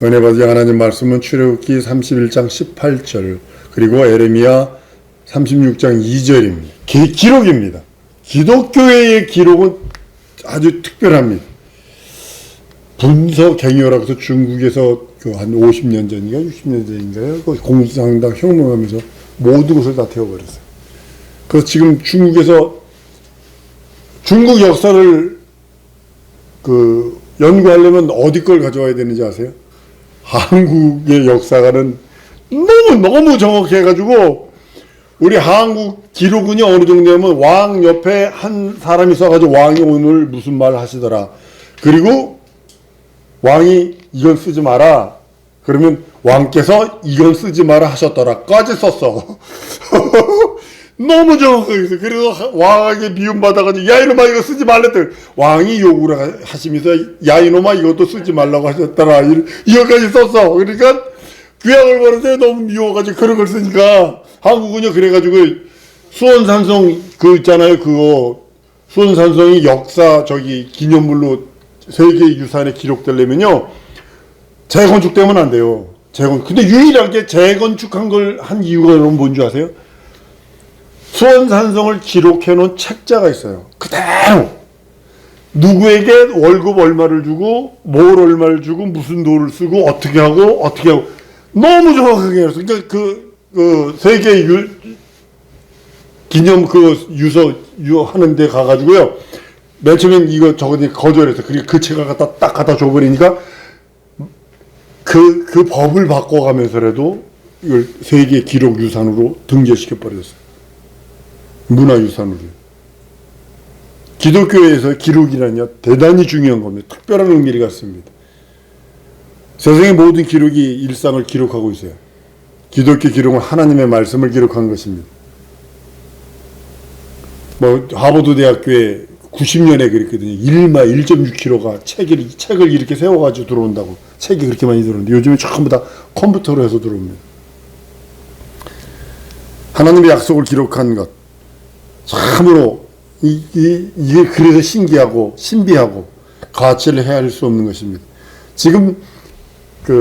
은혜 받으신 하나님 말씀은 출애굽기 31장 18절 그리고 에레미야 36장 2절입니다. 기록입니다. 기독교의 기록은 아주 특별합니다. 분서갱요라고 해서 중국에서 한 50년 전인가 60년 전인가요? 공산당 혁명하면서 모든 것을 다 태워버렸어요. 그래서 지금 중국에서 중국 역사를 연구하려면 어디 걸 가져와야 되는지 아세요? 한국의 역사가는 너무 정확해가지고 우리 한국 기록은요 어느 정도냐면 왕 옆에 한 사람이 써가지고 왕이 오늘 무슨 말 하시더라. 그리고 왕이 이건 쓰지 마라. 그러면 왕께서 이건 쓰지 마라 하셨더라까지 썼어. 너무 정확하게 있어. 그래서 왕에게 미움받아가지고 야 이놈아 이거 쓰지 말랬더니 왕이 욕을 하시면서 야 이놈아 이것도 쓰지 말라고 하셨더라. 이거까지 썼어. 그러니까 귀향을 버는데 너무 미워가지고 그런 걸 쓰니까 한국은요 그래가지고 수원산성 있잖아요. 그거 수원산성이 역사 기념물로 세계유산에 기록되려면요 재건축되면 안 돼요. 근데 유일하게 재건축한 걸 한 이유가 여러분 뭔지 아세요? 수원산성을 기록해 놓은 책자가 있어요. 그대로 누구에게 월급 얼마를 주고 뭘 얼마를 주고 무슨 돈을 쓰고 어떻게 하고 너무 정확하게 해서 그러니까 세계 기념 유서 하는 데 가가지고요 맨 처음엔 이거 저거 거절해서 그 책을 딱 갖다 줘버리니까 그 법을 바꿔가면서라도 이걸 세계 기록 유산으로 등재시켜 버렸어요. 문화유산으로. 기독교에서 기록이라뇨 대단히 중요한 겁니다. 특별한 의미를 갖습니다. 세상의 모든 기록이 일상을 기록하고 있어요. 기독교 기록은 하나님의 말씀을 기록한 것입니다. 하버드 대학교에 90년에 그랬거든요. 1.6kg가 책을 이렇게 세워가지고 들어온다고. 책이 그렇게 많이 들어오는데 요즘에 전부 다 컴퓨터로 해서 들어옵니다. 하나님의 약속을 기록한 것. 참으로 이게 그래서 신기하고 신비하고 가치를 헤아릴 수 없는 것입니다. 지금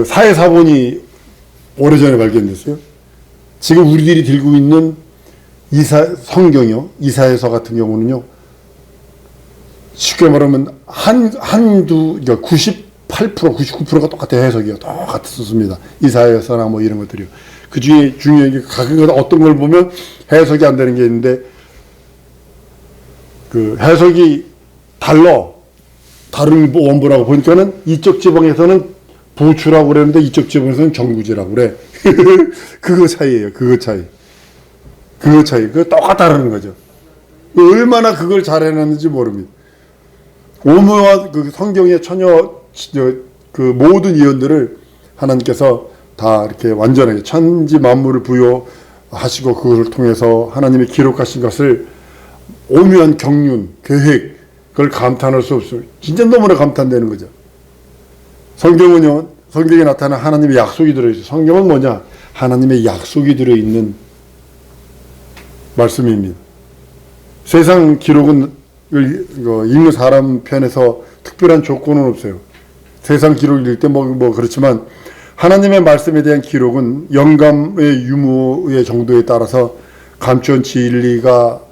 사회사본이 오래전에 발견됐어요. 지금 우리들이 들고 있는 성경이요. 이사야서 같은 경우는요. 쉽게 말하면 그러니까 98%, 99%가 똑같아요. 해석이요. 똑같습니다. 이사야서나 이런 것들이요. 그 중에 중요한 게 가끔 어떤 걸 보면 해석이 안 되는 게 있는데 해석이 다른 원본하고 보니까는 이쪽 지방에서는 부추라고 그랬는데 이쪽 지방에서는 정구지라고 그래. 그거 차이예요. 그거 차이. 그거 똑같다는 거죠. 얼마나 그걸 잘 해놨는지 모릅니다. 오묘한 성경의 모든 예언들을 하나님께서 다 이렇게 완전하게 천지 만물을 부여하시고 그것을 통해서 하나님이 기록하신 것을 오묘한 경륜, 계획, 그걸 감탄할 수 없어요. 진짜 너무나 감탄되는 거죠. 성경은요, 성경에 나타난 하나님의 약속이 들어있어요. 성경은 뭐냐? 하나님의 약속이 들어있는 말씀입니다. 세상 기록은 읽는 사람 편에서 특별한 조건은 없어요. 세상 기록을 읽을 때 그렇지만 하나님의 말씀에 대한 기록은 영감의 유무의 정도에 따라서 감추한 진리가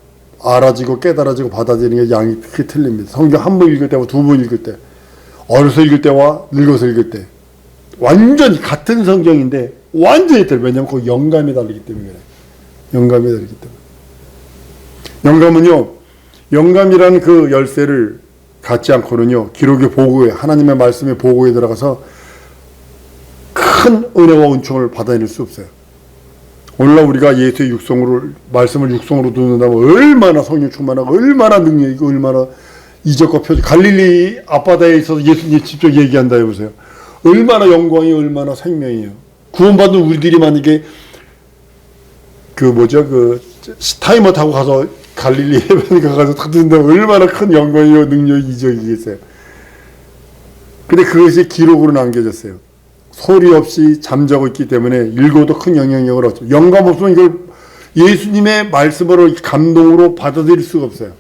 알아지고 깨달아지고 받아들이는 게 양이 크게 틀립니다. 성경 한 번 읽을 때와 두 번 읽을 때, 어려서 읽을 때와 늙어서 읽을 때 완전히 같은 성경인데 완전히 틀려요. 왜냐하면 그 영감이 다르기 때문에 그래요. 영감이 다르기 때문에. 영감이라는 그 열쇠를 갖지 않고는요 기록의 보고에 하나님의 말씀의 보고에 들어가서 큰 은혜와 은총을 받아낼 수 없어요. 오늘날 우리가 예수의 말씀을 육성으로 듣는다면 얼마나 성령 충만하고 얼마나 능력이고 얼마나 이적과 표적. 갈릴리 앞바다에 있어서 예수님이 직접 얘기한다 해보세요. 얼마나 영광이 얼마나 생명이에요. 구원받은 우리들이 만약에 타이머 타고 가서 갈릴리 해변에 가서 다 듣는다면 얼마나 큰 영광이고 능력이 이적이겠어요. 근데 그것이 기록으로 남겨졌어요. 소리 없이 잠자고 있기 때문에 읽어도 큰 영향력을 얻죠. 영감 없으면 이걸 예수님의 말씀으로 감동으로 받아들일 수가 없어요.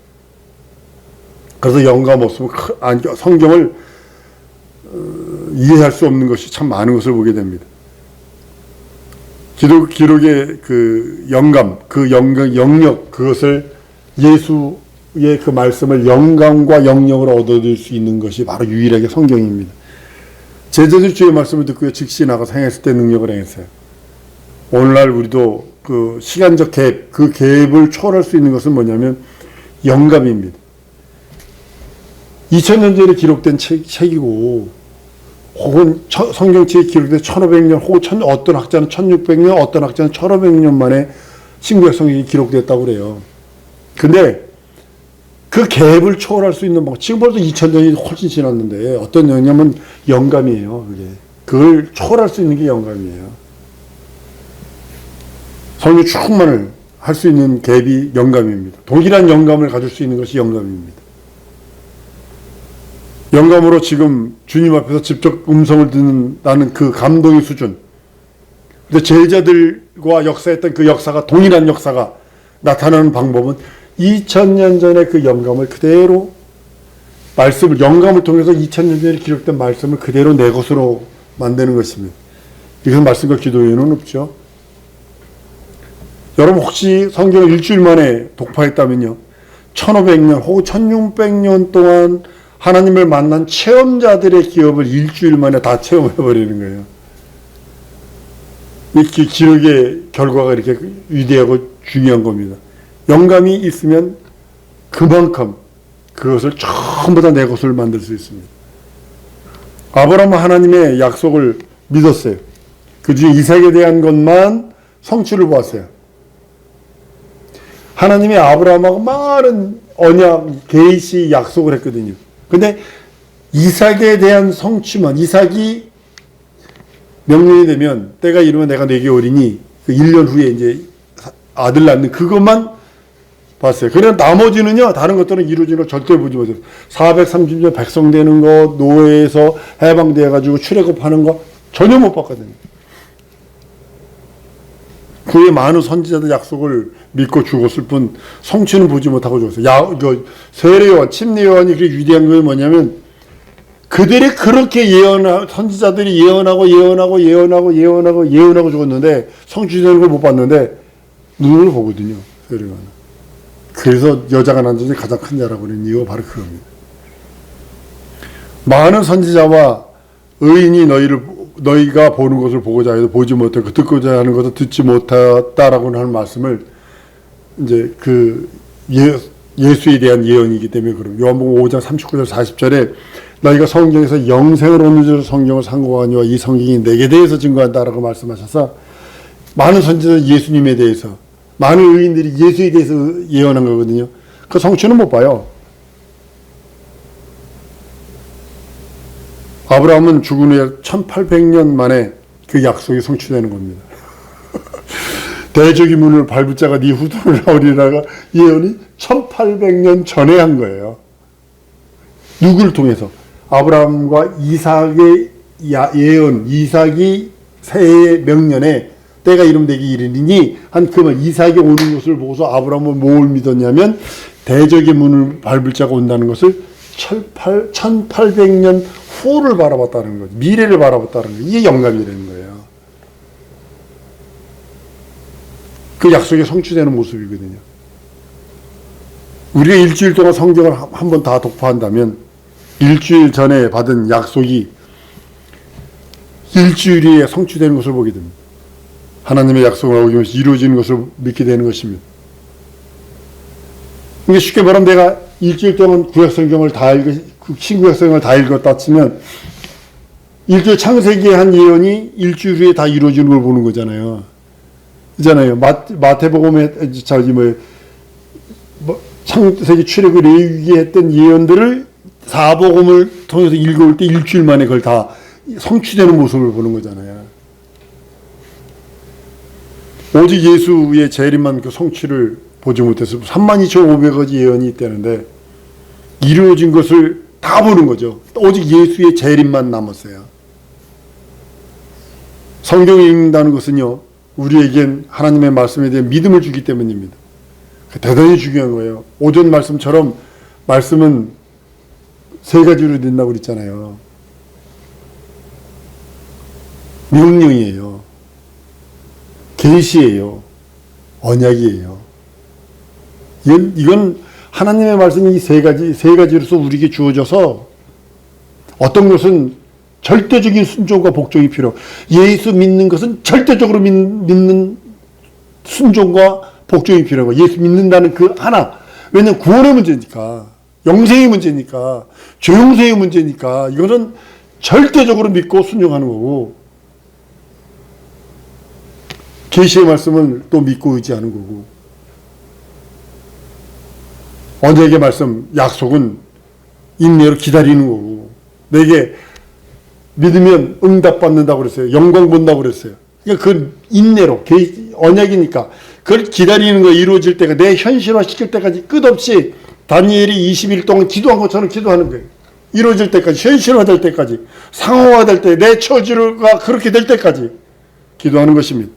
그래서 영감 없으면 성경을 이해할 수 없는 것이 참 많은 것을 보게 됩니다. 기록의 그 영감, 영역, 그것을 예수의 그 말씀을 영감과 영역으로 얻어들 수 있는 것이 바로 유일하게 성경입니다. 제자들 주의 말씀을 듣고 즉시 나가서 행했을 때 능력을 행했어요. 오늘날 우리도 그 시간적 갭, 그 갭을 초월할 수 있는 것은 뭐냐면 영감입니다. 2000년 전에 기록된 책이고, 혹은 성경책에 기록된 1500년, 혹은 어떤 학자는 1600년, 어떤 학자는 1500년 만에 신구약 성경이 기록됐다고 그래요. 근데 그 갭을 초월할 수 있는 방법, 지금 벌써 2000년이 훨씬 지났는데 어떤 영향은 영감이에요. 그걸 초월할 수 있는 게 영감이에요. 성령 충만을 할 수 있는 갭이 영감입니다. 동일한 영감을 가질 수 있는 것이 영감입니다. 영감으로 지금 주님 앞에서 직접 음성을 듣는다는 그 감동의 수준. 근데 제자들과 역사했던 그 역사가, 동일한 역사가 나타나는 방법은 2000년 전에 그 영감을 그대로, 영감을 통해서 2000년 전에 기록된 말씀을 그대로 내 것으로 만드는 것입니다. 이것은 말씀과 기도 외에는 없죠. 여러분 혹시 성경을 일주일 만에 독파했다면요, 1500년 혹은 1600년 동안 하나님을 만난 체험자들의 기업을 일주일 만에 다 체험해버리는 거예요. 이 기록의 결과가 이렇게 위대하고 중요한 겁니다. 영감이 있으면 그만큼 그것을 전부 다 내 것을 만들 수 있습니다. 아브라함은 하나님의 약속을 믿었어요. 그 중에 이삭에 대한 것만 성취를 보았어요. 하나님이 아브라함하고 많은 언약, 계시, 약속을 했거든요. 근데 이삭에 대한 성취만, 이삭이 명령이 되면 때가 이르면 내가 내게 오리니 그 1년 후에 이제 아들 낳는 그것만 봤어요. 그냥 나머지는요, 다른 것들은 이루어지는 걸 절대 보지 못했어요. 430년 백성되는 거, 노예에서 해방되어가지고 출애굽하는 거 전혀 못 봤거든요. 그의 많은 선지자들 약속을 믿고 죽었을 뿐 성취는 보지 못하고 죽었어요. 세례요한, 침례요한이 그렇게 위대한 게 뭐냐면 그들이 그렇게 선지자들이 예언하고 죽었는데 성취되는 걸 못 봤는데 눈으로 보거든요. 세례요한은. 그래서 여자가 낳은 자중에 가장 큰 자라고 그러는 이유가 바로 그겁니다. 많은 선지자와 의인이 너희가 보는 것을 보고자 해도 보지 못하고 듣고자 하는 것을 듣지 못했다라고 하는 말씀을 이제 그 예수에 대한 예언이기 때문에 그럼 요한복음 5장 39절 40절에 너희가 성경에서 영생을 얻는 줄 성경을 상고하니와 이 성경이 내게 대해서 증거한다라고 말씀하셔서 많은 선지자 예수님에 대해서 많은 의인들이 예수에 대해서 예언한 거거든요. 그 성취는 못 봐요. 아브라함은 죽은 후에 1800년 만에 그 약속이 성취되는 겁니다. 대적의 문을 밟을 자가 네 후손을 나오리라가 예언이 1800년 전에 한 거예요. 누구를 통해서? 아브라함과 이삭의 예언, 이삭이 새해 명년에 때가 이름 되기 이르니 한 그 말, 이삭이 오는 것을 보고서 아브라함은 뭘 믿었냐면 대적의 문을 밟을 자가 온다는 것을 1800년 후를 바라봤다는 거죠. 미래를 바라봤다는 거예요. 이게 영감이라는 거예요. 그 약속이 성취되는 모습이거든요. 우리가 일주일 동안 성경을 한 번 다 독파한다면 일주일 전에 받은 약속이 일주일 후에 성취되는 것을 보게 됩니다. 하나님의 약속을 어기면서 이루어지는 것을 믿게 되는 것입니다. 이게 쉽게 말하면 내가 일주일 동안 구약성경을 다 신구약성경을 다 읽었다 치면 일주일 창세기에 한 예언이 일주일 후에 다 이루어지는 걸 보는 거잖아요. 있잖아요. 마태복음에 창세기 출애굽 레위기에 했던 예언들을 사복음을 통해서 읽어올 때 일주일 만에 그걸 다 성취되는 모습을 보는 거잖아요. 오직 예수의 재림만 그 성취를 보지 못해서 32,500가지 예언이 있다는데 이루어진 것을 다 보는 거죠. 오직 예수의 재림만 남았어요. 성경을 읽는다는 것은요, 우리에겐 하나님의 말씀에 대한 믿음을 주기 때문입니다. 대단히 중요한 거예요. 오전 말씀처럼 말씀은 세 가지로 된다고 그랬잖아요. 명령이에요. 계시예요. 언약이에요. 이건 하나님의 말씀이 세 가지로서 우리에게 주어져서 어떤 것은 절대적인 순종과 복종이 필요. 예수 믿는 것은 절대적으로 믿는 순종과 복종이 필요하고 예수 믿는다는 그 하나. 왜냐하면 구원의 문제니까, 영생의 문제니까, 죄용서의 문제니까 이거는 절대적으로 믿고 순종하는 거고 계시의 말씀을 또 믿고 의지하는 거고 언약의 말씀, 약속은 인내로 기다리는 거고 내게 믿으면 응답받는다고 그랬어요. 영광 본다고 그랬어요. 그러니까 그 인내로 언약이니까 그걸 기다리는 거 이루어질 때가 내 현실화 시킬 때까지 끝없이 다니엘이 20일 동안 기도한 것처럼 기도하는 거예요. 이루어질 때까지, 현실화될 때까지, 상호화될 때, 내 처지가 그렇게 될 때까지 기도하는 것입니다.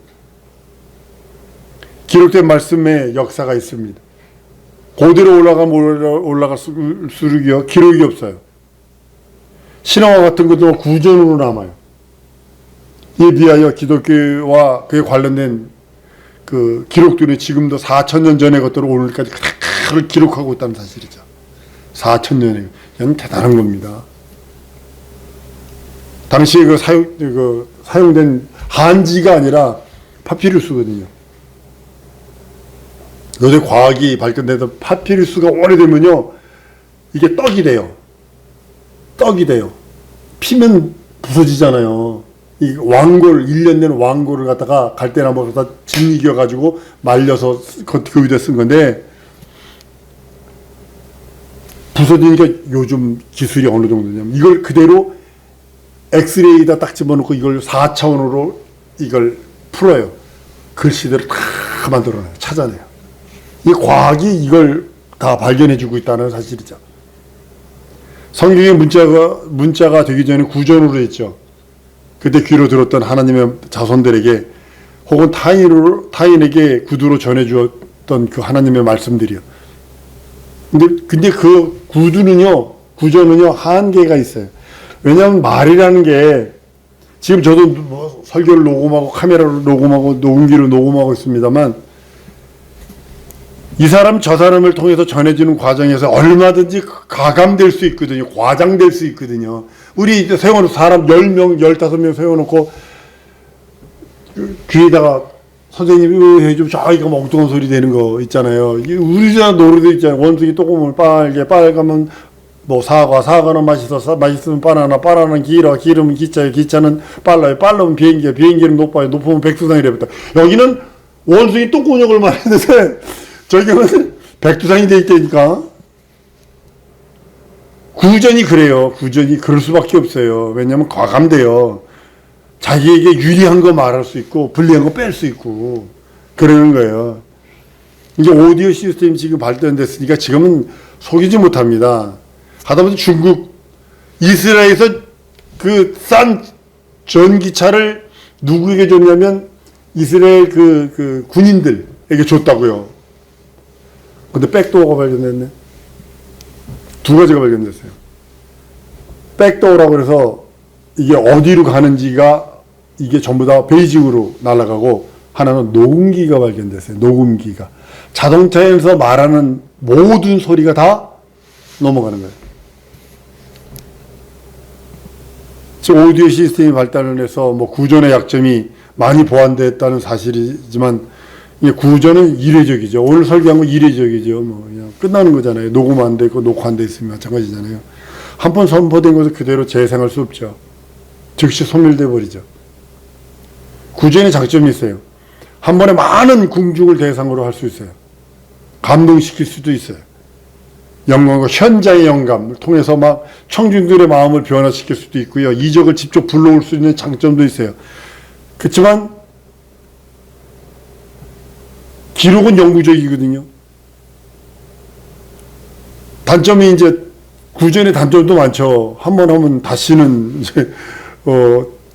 기록된 말씀에 역사가 있습니다. 고대로 올라갈수록이요 기록이 없어요. 신화와 같은 것도 구전으로 남아요. 이에 비하여 기독교와 그에 관련된 그 기록들이 지금도 4,000년 전의 것들을 오늘까지 그걸 기록하고 있다는 사실이죠. 4,000년에 이건 대단한 겁니다. 당시에 사용된 한지가 아니라 파피루스거든요. 요새 과학이 발전돼서 파피루스가 오래되면요 이게 떡이 돼요. 피면 부서지잖아요. 이 왕골, 1년 된 왕골을 갖다가 갈대나무로 다 짓이겨가지고 말려서 그 위에 쓴 건데 부서지니까 요즘 기술이 어느 정도냐면 이걸 그대로 엑스레이에다 딱 집어넣고 이걸 4차원으로 이걸 풀어요. 글씨대로 다 만들어내요. 찾아내요. 이 과학이 이걸 다 발견해주고 있다는 사실이죠. 성경의 문자가 되기 전에 구전으로 했죠. 그때 귀로 들었던 하나님의 자손들에게 혹은 타인에게 구두로 전해주었던 그 하나님의 말씀들이요. 근데 그 구전은요 한계가 있어요. 왜냐하면 말이라는 게 지금 저도 뭐 설교를 녹음하고 카메라로 녹음하고 녹음기로 녹음하고 있습니다만 이 사람 저 사람을 통해서 전해지는 과정에서 얼마든지 가감될 수 있거든요. 과장될 수 있거든요. 우리 세워놓고 사람 10명, 15명 세워놓고 귀에다가 선생님이 해주면 저기가 엉뚱한 소리 되는 거 있잖아요. 우리나라 노래도 있잖아요. 원숭이 똥구멍 빨가면 뭐 사과는 맛있으면 바나나는 길어, 기름은 기차예요, 기차는 빨라요, 빨라면 비행기예요, 비행기는 높아요, 높으면 백두산이래부터. 여기는 원숭이 똥구멍을 말했는데 저기는 백두산이 돼 있다니까. 구전이 그래요. 구전이 그럴 수밖에 없어요. 왜냐하면 과감돼요. 자기에게 유리한 거 말할 수 있고 불리한 거 뺄 수 있고 그러는 거예요. 이제 오디오 시스템이 지금 발전됐으니까 지금은 속이지 못합니다. 하다못해 중국, 이스라엘에서 그 싼 전기차를 누구에게 줬냐면 이스라엘 그 군인들에게 줬다고요. 근데 백도어가 발견됐네. 두 가지가 발견됐어요. 백도어라고 해서 이게 어디로 가는지가 이게 전부 다 베이징으로 날아가고 하나는 녹음기가 발견됐어요. 녹음기가. 자동차에서 말하는 모든 소리가 다 넘어가는 거예요. 지금 오디오 시스템이 발달을 해서 뭐 구전의 약점이 많이 보완됐다는 사실이지만 이게 구전은 이례적이죠. 오늘 설교한 거 이례적이죠. 뭐 그냥 끝나는 거잖아요. 녹음 안 돼 있고 녹화 안 돼 있으면 마찬가지잖아요. 한 번 선포된 것을 그대로 재생할 수 없죠. 즉시 소멸돼 버리죠. 구전의 장점이 있어요. 한 번에 많은 궁중을 대상으로 할 수 있어요. 감동시킬 수도 있어요. 영광과 현장의 영감을 통해서 막 청중들의 마음을 변화시킬 수도 있고요. 이적을 직접 불러올 수 있는 장점도 있어요. 그렇지만 기록은 영구적이거든요. 단점이 이제 구전의 단점도 많죠. 한 번 하면 다시는 이제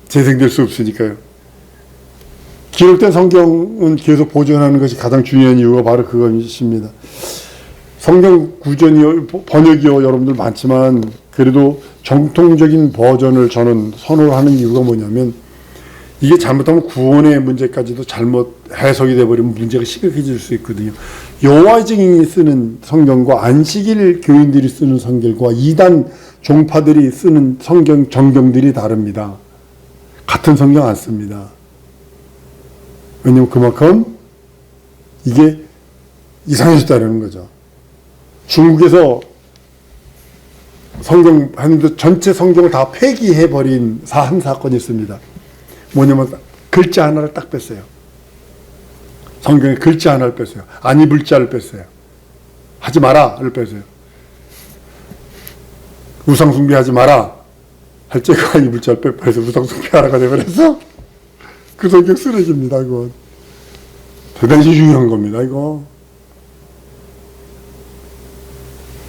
재생될 수 없으니까요. 기록된 성경은 계속 보존하는 것이 가장 중요한 이유가 바로 그것입니다. 성경 구전이요, 번역이요, 여러분들 많지만 그래도 정통적인 버전을 저는 선호하는 이유가 뭐냐면 이게 잘못하면 구원의 문제까지도 잘못 해석이 돼버리면 문제가 심각해질 수 있거든요. 여호와 증인이 쓰는 성경과 안식일 교인들이 쓰는 성경과 이단 종파들이 쓰는 성경 정경들이 다릅니다. 같은 성경 안 씁니다. 왜냐면 그만큼 이게 이상해졌다는 거죠. 중국에서 성경 했는데 전체 성경을 다 폐기해버린 한 사건이 있습니다. 뭐냐면 글자 하나를 딱 뺐어요. 성경에 글자 하나를 뺐어요. 안 입을 자를 뺐어요. 하지 마라를 뺐어요. 우상 숭배하지 마라 할 때가 안 입을 자를 빼서 우상 숭배하라가 되버렸어. 그 성경 쓰레기입니다. 이거 대단히 중요한 겁니다. 이거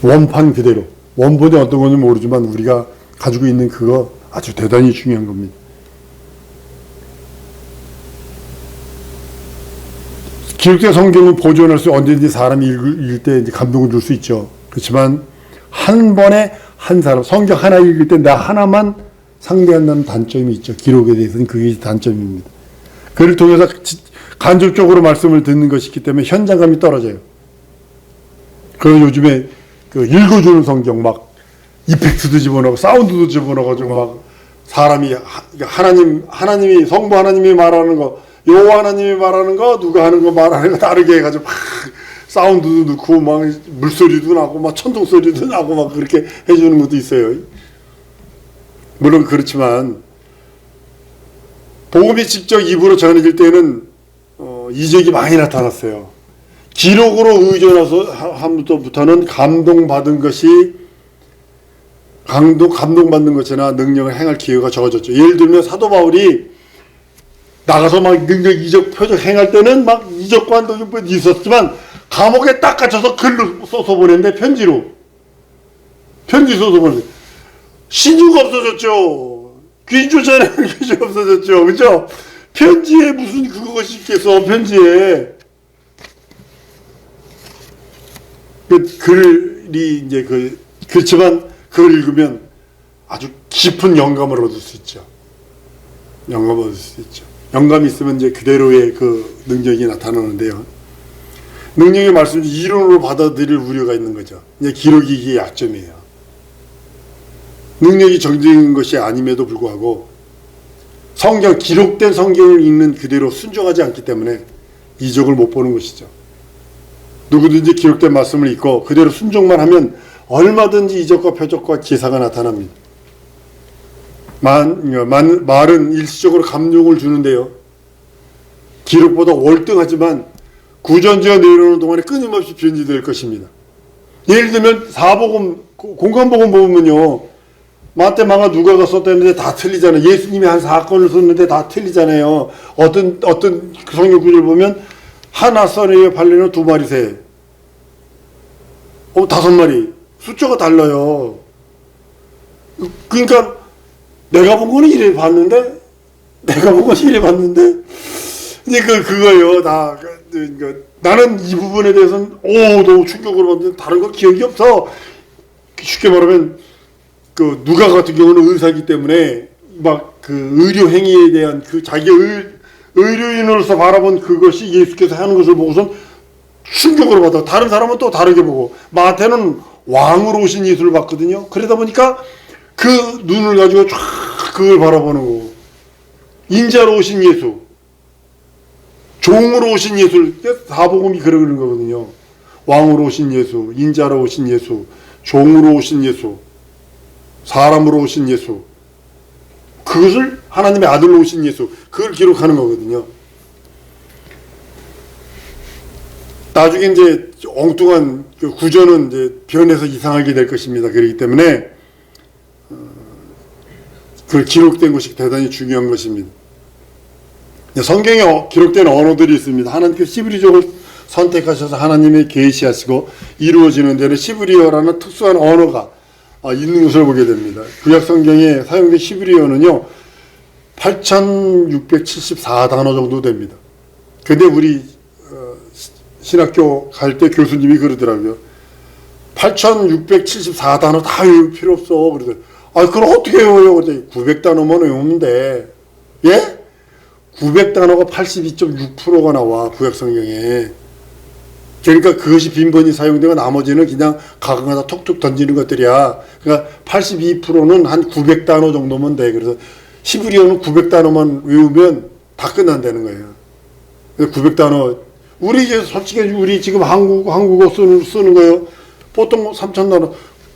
원판 그대로, 원본이 어떤 건지 모르지만 우리가 가지고 있는 그거 아주 대단히 중요한 겁니다. 기록된 성경을 보존할 수 언제든지 사람이 읽을 때 이제 감동을 줄 수 있죠. 그렇지만 한 번에 한 사람 성경 하나 읽을 때 나 하나만 상대한다는 단점이 있죠. 기록에 대해서는 그게 단점입니다. 그를 통해서 간접적으로 말씀을 듣는 것이기 때문에 현장감이 떨어져요. 그래서 요즘에 그 읽어주는 성경 막 이펙트도 집어넣고 사운드도 집어넣어가지고 막 사람이 하나님이 성부 하나님이 말하는 거, 여호와 하나님이 말하는 거, 누가 하는 거 말하는 거 다르게 해가지고 막 사운드도 넣고 막 물소리도 나고 막 천둥 소리도 나고 막 그렇게 해주는 것도 있어요. 물론 그렇지만 복음이 직접 입으로 전해질 때는 이적이 많이 나타났어요. 기록으로 의존해서 함부터는 감동받은 것이 감동받는 것이나 능력을 행할 기회가 적어졌죠. 예를 들면 사도 바울이 나가서 막 능력 이적 표적 행할 때는 막 이적과 능력이 있었지만 감옥에 딱 갇혀서 글로 써서 보냈는데 편지 써서 보냈는데 신유가 없어졌죠. 귀신 쫓아내는 귀신 없어졌죠. 그죠? 편지에 무슨 그것이 있겠어. 편지에 그 글이 이제 그렇지만 그걸 읽으면 아주 깊은 영감을 얻을 수 있죠. 영감을 얻을 수 있죠. 영감이 있으면 이제 그대로의 그 능력이 나타나는데요. 능력의 말씀을 이론으로 받아들일 우려가 있는 거죠. 이제 기록이 이게 약점이에요. 능력이 정적인 것이 아님에도 불구하고 기록된 성경을 읽는 그대로 순종하지 않기 때문에 이적을 못 보는 것이죠. 누구든지 기록된 말씀을 읽고 그대로 순종만 하면 얼마든지 이적과 표적과 기사가 나타납니다. 말은 일시적으로 감동을 주는데요. 기록보다 월등하지만 구전지어 내려오는 동안에 끊임없이 변질될 것입니다. 예를 들면 사복음, 공간복음 보면요. 마태, 마가, 누가가 썼다는데 다 틀리잖아요. 예수님이 한 사건을 썼는데 다 틀리잖아요. 어떤 성경 구절 보면 하나 썰이에 발리는 2마리 새. 5마리. 숫자가 달라요. 그러니까 내가 본 거는 이래 봤는데 이제 그거예요. 나는 이 부분에 대해서는 너무 충격을 받는데 다른 거 기억이 없어. 쉽게 말하면 그 누가 같은 경우는 의사이기 때문에 막 그 의료 행위에 대한 그 자기 의료인으로서 바라본 그것이 예수께서 하는 것을 보고선 충격을 받아. 다른 사람은 또 다르게 보고. 마태는 왕으로 오신 예수를 봤거든요. 그러다 보니까 그 눈을 가지고 쫙 그걸 바라보는 거고. 인자로 오신 예수, 종으로 오신 예수, 사복음이 그러는 거거든요. 왕으로 오신 예수, 인자로 오신 예수, 종으로 오신 예수, 사람으로 오신 예수, 그것을 하나님의 아들로 오신 예수, 그걸 기록하는 거거든요. 나중에 이제 엉뚱한 그 구조는 이제 변해서 이상하게 될 것입니다. 그렇기 때문에 그 기록된 것이 대단히 중요한 것입니다. 성경에 기록된 언어들이 있습니다. 하나님께서 시브리족을 선택하셔서 하나님의 계시하시고 이루어지는 데는 시브리어라는 특수한 언어가 있는 것을 보게 됩니다. 구약 성경에 사용된 시브리어는요 8674단어 정도 됩니다. 근데 우리 신학교 갈 때 교수님이 그러더라고요. 8674단어 다 외울 필요 없어. 그러더라고요. 그럼 어떻게 외워요? 900단어만 외우면 돼. 예? 900단어가 82.6%가 나와 구약 성경에. 그러니까 그것이 빈번히 사용되고 나머지는 그냥 가끔가다 톡톡 던지는 것들이야. 그러니까 82%는 한 900단어 정도면 돼. 그래서 히브리어는 900단어만 외우면 다 끝난다는 거예요. 900단어 우리 이제 솔직히 우리 지금 한국어 쓰는 거예요. 보통 3,000단어.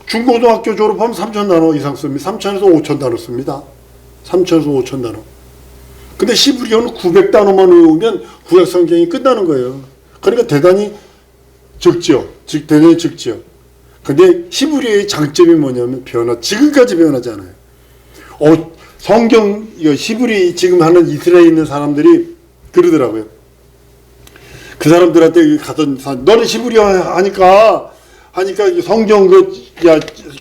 중고등학교 졸업하면 3,000단어 이상 씁니다. 3,000에서 5,000단어 씁니다. 3,000에서 5,000단어. 근데 히브리어는 900단어만 외우면 구약 성경이 끝나는 거예요. 그러니까 대단히 적지요. 대단히 적지요. 근데 히브리어의 장점이 뭐냐면 지금까지 변하지 않아요. 성경, 히브리 지금 하는 이스라엘에 있는 사람들이 그러더라고요. 그 사람들한테 너는 히브리어 하니까 성경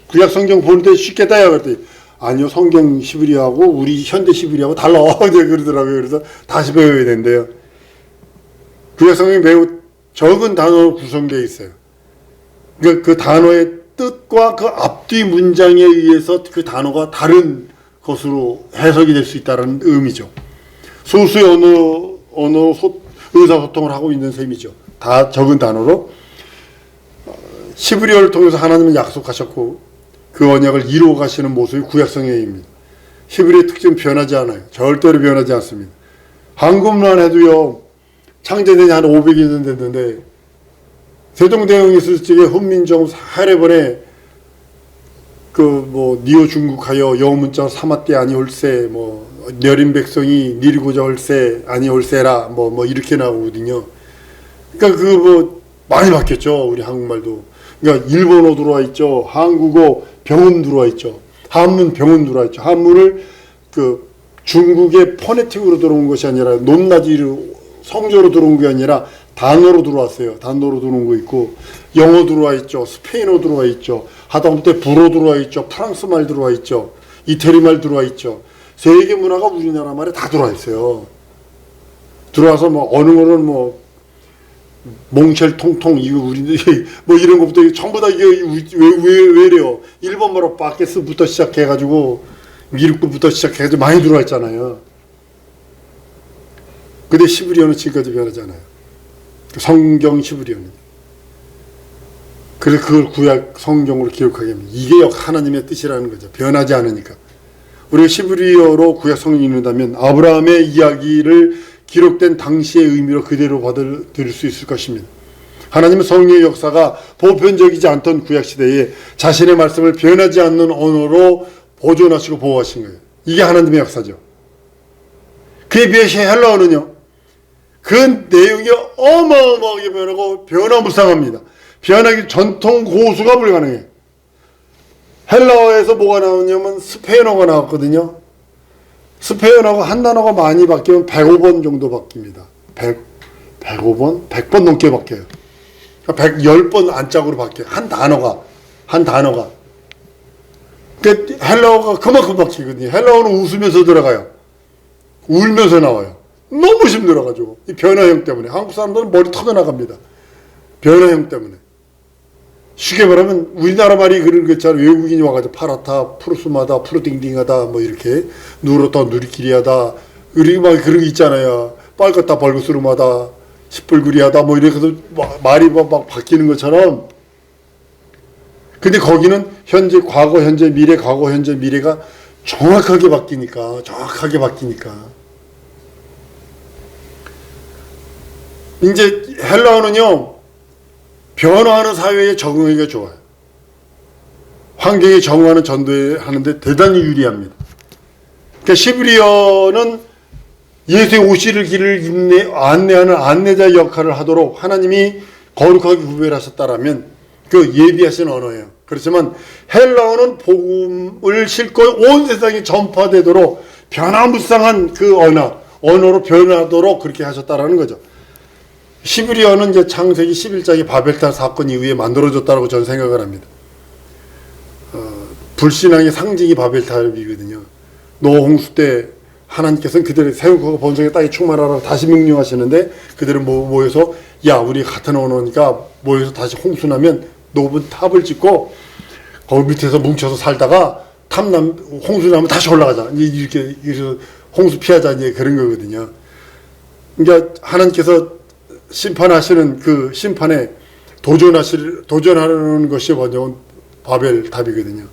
구약 성경 보는데 쉽겠다 야 그랬더니 아니요, 성경 히브리어하고 우리 현대 히브리어하고 달라 그러더라고요. 그래서 다시 배워야 된대요. 구약 성경이 매우 적은 단어로 구성되어 있어요. 그 단어의 뜻과 그 앞뒤 문장에 의해서 그 단어가 다른 것으로 해석이 될 수 있다는 의미죠. 소수의 언어로 의사소통을 하고 있는 셈이죠. 다 적은 단어로. 히브리어를 통해서 하나님은 약속하셨고 그 언약을 이루어 가시는 모습이 구약 성경입니다. 히브리어의 특징은 변하지 않아요. 절대로 변하지 않습니다. 한국만 해도요. 창제된 지 한 500년 됐는데 세종대왕이 있을 적에 훈민정 하례번에 니오 중국하여 영문자 사마떼 아니올세 내린 백성이 니리고자 헐세 아니올세라 이렇게 나오거든요. 그러니까 많이 바뀌었죠. 우리 한국말도. 그러니까 일본어 들어와 있죠. 한국어 병음 들어와 있죠. 한문 병음 들어와 있죠. 한문을 중국의 포네틱으로 들어온 것이 아니라 높낮이로 성조로 들어온 게 아니라 단어로 들어왔어요. 단어로 들어온 거 있고 영어 들어와 있죠. 스페인어 들어와 있죠. 하다못해 불어 들어와 있죠. 프랑스 말 들어와 있죠. 이태리 말 들어와 있죠. 세계 문화가 우리나라 말에 다 들어와 있어요. 들어와서 언어는 몽쉘 통통 이거 우리 이런 것부터 전부 다 이게 왜 이래요? 일본말로 바케스부터 시작해가지고 미륵부터 시작해가지고 많이 들어와 있잖아요. 근데 히브리어는 지금까지 변하지 않아요. 성경 히브리어는. 그래서 그걸 구약 성경으로 기록하게 합니다. 이게 하나님의 뜻이라는 거죠. 변하지 않으니까. 우리가 히브리어로 구약 성경을 읽는다면 아브라함의 이야기를 기록된 당시의 의미로 그대로 받아들일 수 있을 것입니다. 하나님은 성령의 역사가 보편적이지 않던 구약 시대에 자신의 말씀을 변하지 않는 언어로 보존하시고 보호하신 거예요. 이게 하나님의 역사죠. 그에 비해 헬라어는요. 그 내용이 어마어마하게 변하고 변화무쌍합니다. 변하기 전통 고수가 불가능해요. 헬라어에서 뭐가 나오냐면 스페인어가 나왔거든요. 스페인어가 한 단어가 많이 바뀌면 105번 정도 바뀝니다. 105번? 100번 넘게 바뀌어요. 110번 안짝으로 바뀌어요. 한 단어가. 그 헬라어가 그만큼 바뀌거든요. 헬라어는 웃으면서 들어가요. 울면서 나와요. 너무 힘들어가지고. 이 변화형 때문에. 한국 사람들은 머리 터져나갑니다. 변화형 때문에. 쉽게 말하면 우리나라 말이 그런 거 있잖아요. 외국인이 와가지고 파랗다, 푸르스마다, 푸르딩딩하다, 이렇게 누렇다, 누리끼리하다. 우리 막 그런 거 있잖아요. 빨갛다, 벌거스름하다, 시뻘구리하다, 이렇게 해서 말이 막 바뀌는 것처럼. 근데 거기는 현재, 과거, 현재, 미래, 과거, 현재, 미래가 정확하게 바뀌니까. 이제 헬라어는요, 변화하는 사회에 적응하기가 좋아요. 환경에 적응하는 전도하는데 대단히 유리합니다. 그러니까 히브리어는 예수의 오실 길을 안내하는 안내자 역할을 하도록 하나님이 거룩하게 구별하셨다라면 그 예비하신 언어예요. 그렇지만 헬라어는 복음을 싣고 온 세상에 전파되도록 변화무쌍한 그 언어로 변하도록 그렇게 하셨다라는 거죠. 히브리어는 이제 창세기 11장의 바벨탑 사건 이후에 만들어졌다고 저는 생각을 합니다. 불신앙의 상징이 바벨탑이거든요. 노아 홍수 때 하나님께서는 그들의 세우고 번성의 땅에 충만하라고 다시 명령하시는데 그들은 모여서 우리 같은 언어니까 모여서 다시 홍수나면 높은 탑을 짓고 거기 밑에서 뭉쳐서 살다가 홍수나면 다시 올라가자. 이렇게 홍수 피하자 이제 그런 거거든요. 그러니까 하나님께서 심판하시는 그 심판에 도전하는 것이 번영은 바벨탑이거든요.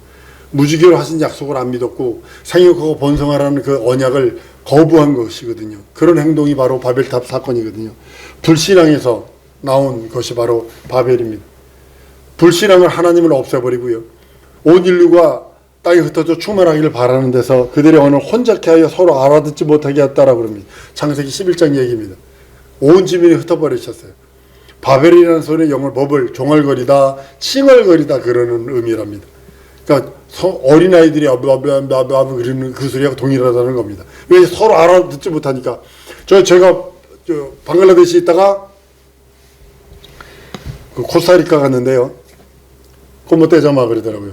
무지개로 하신 약속을 안 믿었고 생육하고 번성하라는 그 언약을 거부한 것이거든요. 그런 행동이 바로 바벨탑 사건이거든요. 불신앙에서 나온 것이 바로 바벨입니다. 불신앙을 하나님을 없애버리고요. 온 인류가 땅에 흩어져 충만하기를 바라는 데서 그들의 언어를 혼잡케 하여 서로 알아듣지 못하게 했다라고 합니다. 창세기 11장 얘기입니다. 온 지민이 흩어버리셨어요. 바벨이라는 소리는 영어로 버블, 종얼거리다, 칭얼거리다 그러는 의미랍니다. 그러니까 어린아이들이 아브아브 그리는 그 소리하고 동일하다는 겁니다. 왜 서로 알아듣지 못하니까. 제가 방글라데시에 있다가 그 코스타리카 갔는데요. 꼬모 떼자마 그러더라고요.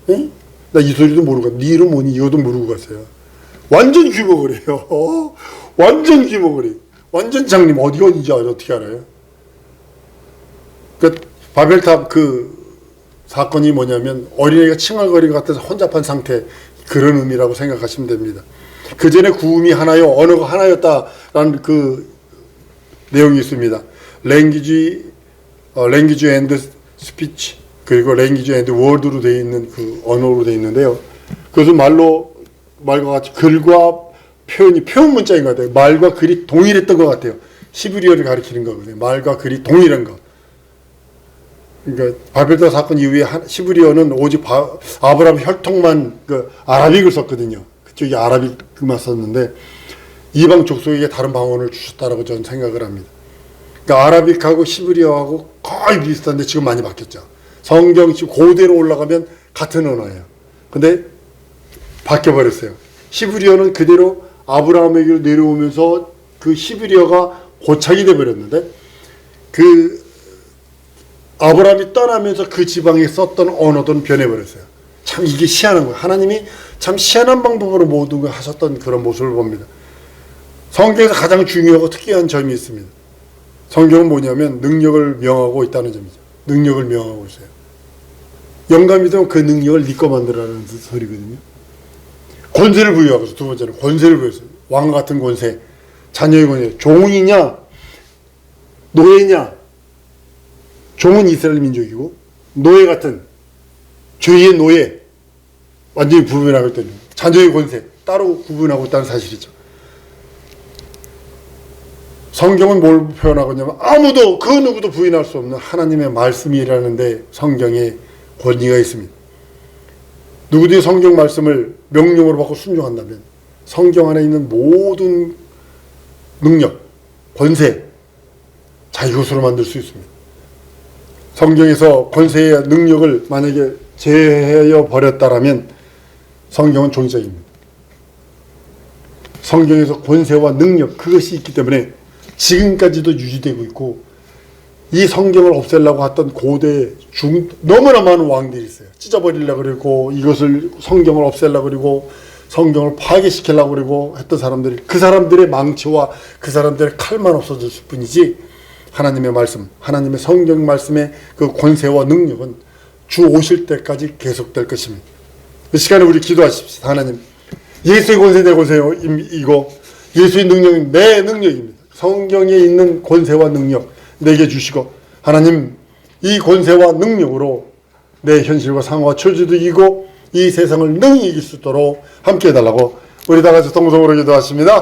응? 나 이 소리도 모르고, 네 이름 뭐니? 이것도 모르고 갔어요. 완전 귀머거려요. 완전 귀머거려. 완전 장님 어디가 어딘지 어떻게 알아요? 그 바벨탑 그 사건이 뭐냐면 어린애가 칭얼거리고 같아서 혼잡한 상태, 그런 의미라고 생각하시면 됩니다. 그 전에 구음이 하나요, 언어가 하나였다라는 그 내용이 있습니다. 랭귀지 앤드 스피치, 그리고 랭귀지 앤드 워드로 되어 있는 그 언어로 되어 있는데요. 그것은 말과 같이 글과 표현 문자인 것 같아요. 말과 글이 동일했던 것 같아요. 히브리어를 가리키는 거거든요. 말과 글이 동일한 것. 그러니까 바벨탑 사건 이후에 히브리어는 오직 아브라함 혈통만 그 아라빅을 썼거든요. 그쪽이 아라빅만 썼는데 이방 족속에게 다른 방언을 주셨다라고 저는 생각을 합니다. 그러니까 아라빅하고 히브리어하고 거의 비슷한데 지금 많이 바뀌었죠. 성경 지금 고대로 올라가면 같은 언어예요. 근데 바뀌어버렸어요. 히브리어는 그대로 아브라함에게로 내려오면서 그 히브리어가 고착이 되어버렸는데 그 아브라함이 떠나면서 그 지방에 썼던 언어도 변해버렸어요. 참 이게 희한한 거예요. 하나님이 참 희한한 방법으로 모든 걸 하셨던 그런 모습을 봅니다. 성경에서 가장 중요하고 특이한 점이 있습니다. 성경은 뭐냐면 능력을 명하고 있다는 점이죠. 능력을 명하고 있어요. 영감이 되면 그 능력을 네 거 만들라는 소리거든요. 권세를 부여하고 있어요. 두 번째는 권세를 부여했어요. 왕 같은 권세, 자녀의 권세. 종이냐 노예냐. 종은 이스라엘 민족이고 노예 같은 죄의 노예 완전히 구분하고 있다는 자녀의 권세 따로 구분하고 있다는 사실이죠. 성경은 뭘 표현하고 있냐면 아무도 그 누구도 부인할 수 없는 하나님의 말씀이라는데 성경에 권위가 있습니다. 누구든지 성경 말씀을 명령으로 받고 순종한다면 성경 안에 있는 모든 능력, 권세 자기것으로 만들 수 있습니다. 성경에서 권세의 능력을 만약에 제외해 버렸다라면 성경은 종이책입니다. 성경에서 권세와 능력 그것이 있기 때문에 지금까지도 유지되고 있고 이 성경을 없애려고 했던 고대 너무나 많은 왕들이 있어요. 찢어버리려고 그러고 이것을 성경을 없애려고 그러고 성경을 파괴시키려고 그러고 했던 사람들이 그 사람들의 망치와 그 사람들의 칼만 없어졌을 뿐이지 하나님의 말씀, 하나님의 성경 말씀의 그 권세와 능력은 주 오실 때까지 계속될 것입니다. 이 시간에 우리 기도하십시다. 하나님, 예수의 권세 내 권세요. 이거 예수의 능력이 내 능력입니다. 성경에 있는 권세와 능력 내게 주시고 하나님 이 권세와 능력으로 내 현실과 상황과 처지도 이기고 이 세상을 능히 이길 수 있도록 함께 해달라고 우리 다 같이 동성으로 기도하십니다.